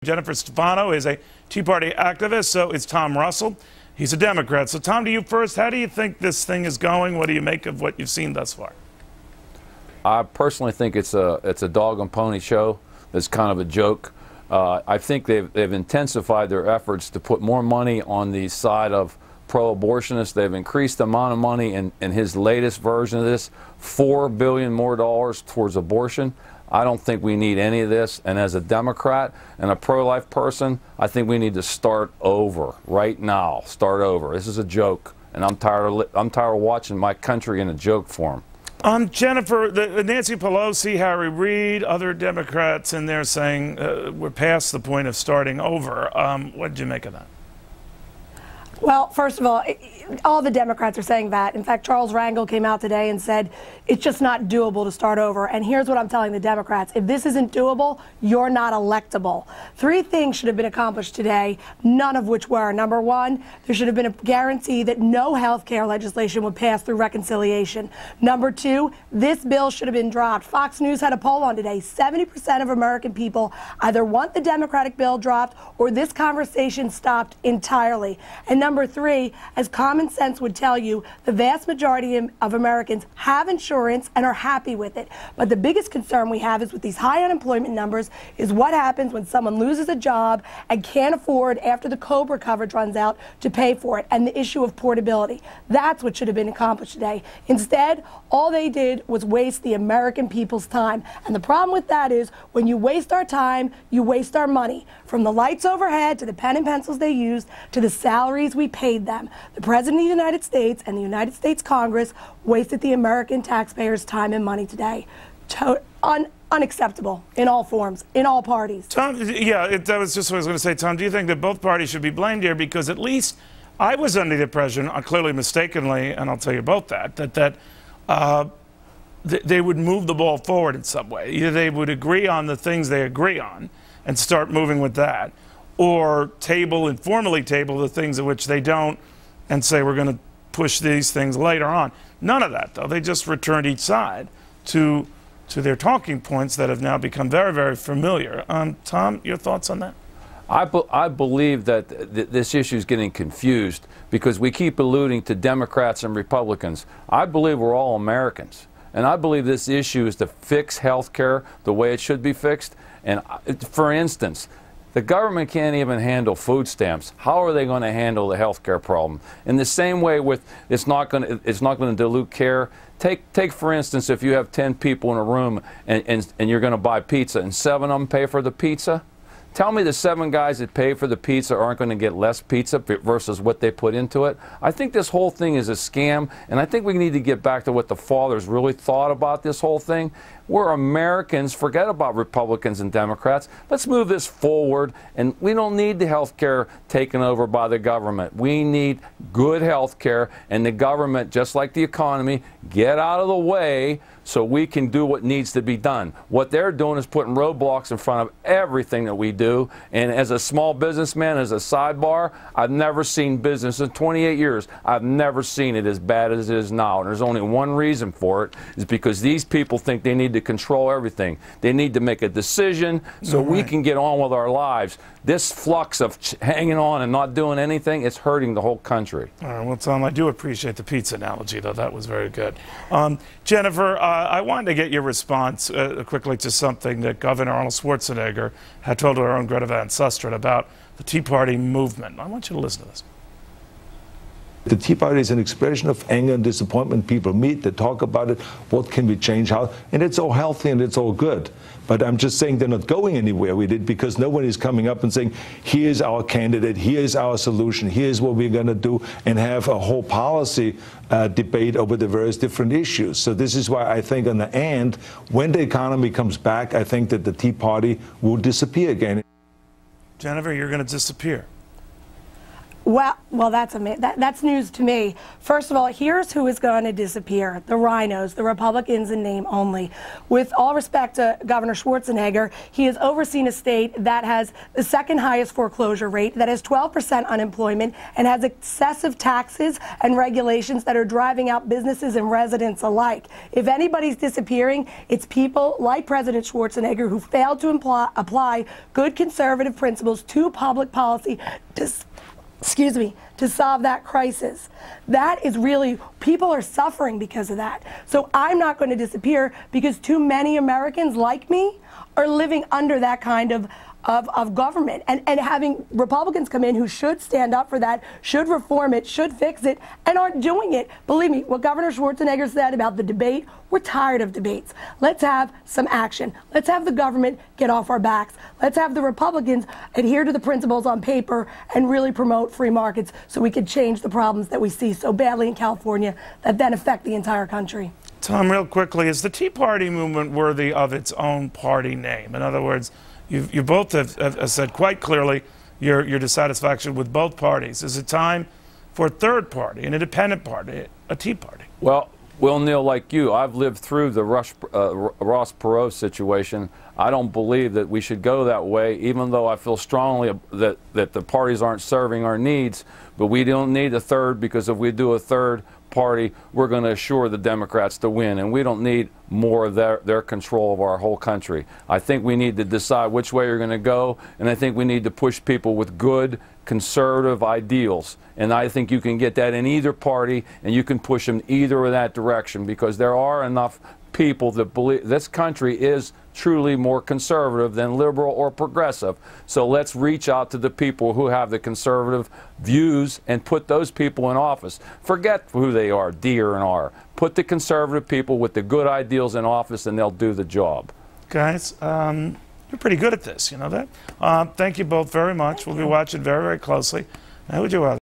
Jennifer Stefano is a Tea Party activist, so is Tom Russell. He's a Democrat. So, Tom, to you first, how do you think this thing is going? What do you make of what you've seen thus far? I personally think it's a dog and pony show. It's kind of a joke. I think they've intensified their efforts to put more money on the side of pro-abortionists. They've increased the amount of money in his latest version of this, $4 billion more towards abortion. I don't think we need any of this. And as a Democrat and a pro-life person, I think we need to start over right now. Start over. This is a joke, and I'm tired of watching my country in a joke form. Jennifer, Nancy Pelosi, Harry Reid, other Democrats in there saying we're past the point of starting over. What did you make of that? Well, first of all the Democrats are saying that. In fact, Charles Rangel came out today and said it's just not doable to start over. And here's what I'm telling the Democrats. If this isn't doable, you're not electable. 3 things should have been accomplished today, none of which were. Number 1, there should have been a guarantee that no health care legislation would pass through reconciliation. Number 2, this bill should have been dropped. Fox News had a poll on today. 70% of American people either want the Democratic bill dropped or this conversation stopped entirely. And number 3, as common sense would tell you, the vast majority of Americans have insurance and are happy with it. But the biggest concern we have is with these high unemployment numbers is what happens when someone loses a job and can't afford, after the COBRA coverage runs out, to pay for it, and the issue of portability. That's what should have been accomplished today. Instead, all they did was waste the American people's time. And the problem with that is when you waste our time, you waste our money. From the lights overhead to the pen and pencils they used to the salaries we paid them. The President of the United States and the United States Congress wasted the American taxpayers' time and money today. Unacceptable in all forms, in all parties. Tom, yeah, that was just what I was going to say. Tom, do you think that both parties should be blamed here? Because at least I was under the impression, clearly mistakenly, and I'll tell you both that they would move the ball forward in some way. Either they would agree on the things they agree on and start moving with that, or informally table the things of which they don't and say we're going to push these things later on. None of that, though. They just returned each side to their talking points that have now become very, very familiar. Tom, your thoughts on that? I believe that this issue is getting confused because we keep alluding to Democrats and Republicans. I believe we're all Americans. And I believe this issue is to fix health care the way it should be fixed. And for instance, the government can't even handle food stamps. How are they going to handle the health care problem? In the same way with it's not going to dilute care. Take for instance, if you have 10 people in a room and you're going to buy pizza and 7 of them pay for the pizza. Tell me the 7 guys that pay for the pizza aren't going to get less pizza versus what they put into it. I think this whole thing is a scam, and I think we need to get back to what the fathers really thought about this whole thing. We're Americans. Forget about Republicans and Democrats. Let's move this forward, and we don't need the health care taken over by the government. We need good health care, and the government, just like the economy, get out of the way so we can do what needs to be done. What they're doing is putting roadblocks in front of everything that we do. And as a small businessman, as a sidebar, I've never seen business in 28 years. I've never seen it as bad as it is now. And there's only one reason for it, is because these people think they need to control everything. They need to make a decision so we can get on with our lives. This flux of hanging on and not doing anything, it's hurting the whole country. All right, well, Tom, I do appreciate the pizza analogy, though. That was very good. Jennifer, I wanted to get your response quickly to something that Governor Arnold Schwarzenegger had told our own Greta Van Susteren about the Tea Party movement. I want you to listen to this. The Tea Party is an expression of anger and disappointment. People meet, they talk about it, what can we change, how, and it's all healthy and it's all good. But I'm just saying they're not going anywhere with it because no one is coming up and saying, here's our candidate, here's our solution, here's what we're going to do, and have a whole policy debate over the various different issues. So this is why I think in the end, when the economy comes back, I think that the Tea Party will disappear again. Jennifer, you're going to disappear. Well, that's news to me. First of all, here's who is going to disappear: the rhinos, the Republicans in name only. With all respect to Governor Schwarzenegger, he has overseen a state that has the second highest foreclosure rate, that has 12% unemployment, and has excessive taxes and regulations that are driving out businesses and residents alike. If anybody's disappearing, it's people like President Schwarzenegger who failed to apply good conservative principles to public policy to solve that crisis. That is really, people are suffering because of that. So I'm not going to disappear because too many Americans like me are living under that kind of government. And having Republicans come in who should stand up for that, should reform it, should fix it, and aren't doing it. Believe me, what Governor Schwarzenegger said about the debate, we're tired of debates. Let's have some action. Let's have the government get off our backs. Let's have the Republicans adhere to the principles on paper and really promote free markets so we can change the problems that we see so badly in California that then affect the entire country. Tom, real quickly, is the Tea Party movement worthy of its own party name? In other words, you both have said quite clearly your dissatisfaction with both parties. Is it time for a third party, an independent party, a Tea Party? Well, Neil, like you, I've lived through the Ross Perot situation. I don't believe that we should go that way, even though I feel strongly that the parties aren't serving our needs. But we don't need a third, because if we do a third party, we're going to assure the Democrats to win, and we don't need more of their control of our whole country. I think we need to decide which way you're going to go, and I think we need to push people with good conservative ideals, and I think you can get that in either party, and you can push them either in that direction, because there are enough people that believe this country is truly more conservative than liberal or progressive. So let's reach out to the people who have the conservative views and put those people in office. Forget who they are, D or an R. Put the conservative people with the good ideals in office, and they'll do the job. Guys, you're pretty good at this, you know that? Thank you both very much. We'll be watching very, very closely. Now, would you